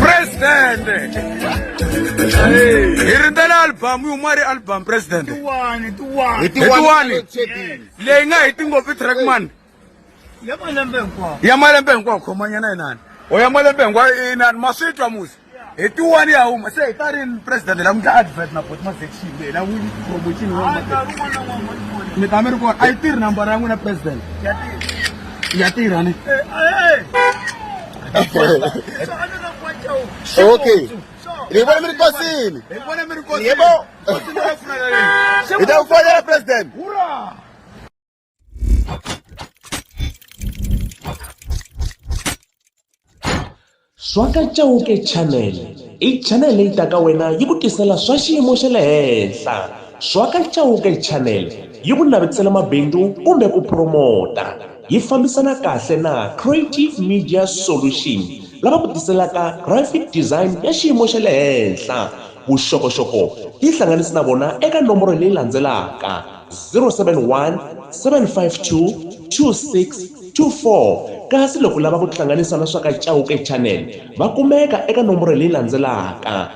President. Here in the album, you marry album president. Ituwani. Lenga itingo Trackman. Yamalembe nkwa komanyana nani. Oyamalembe nkwa ina masitwa musi. Ituwani ya uma say tarin president la mja advert na potma section la win promotion wa. Metamer ko aitir number yangu na president. Yatir ne. Okay. Ibona mirikosini. Yebo. Itaufanya president. Hurra! Swaka Chauke channel i channel leyi taka wena yi ku tisela swa xiyimo xa le henhla. Swaka Chauke channel yi ku navetisela mabindzu kumbe ku promota, yi fambisana kahle na Creative Media Solution lava ku tiselaka graphic design ya xiyimo xa le henhla. Vuxokoxoko ti hlanganisi na vona eka nomboro leyi landzelaka 071 752 2624. Kasi loko lava ku hlanganisa na Swaka Chauke channel va kumeka eka nomboro leyi landzelaka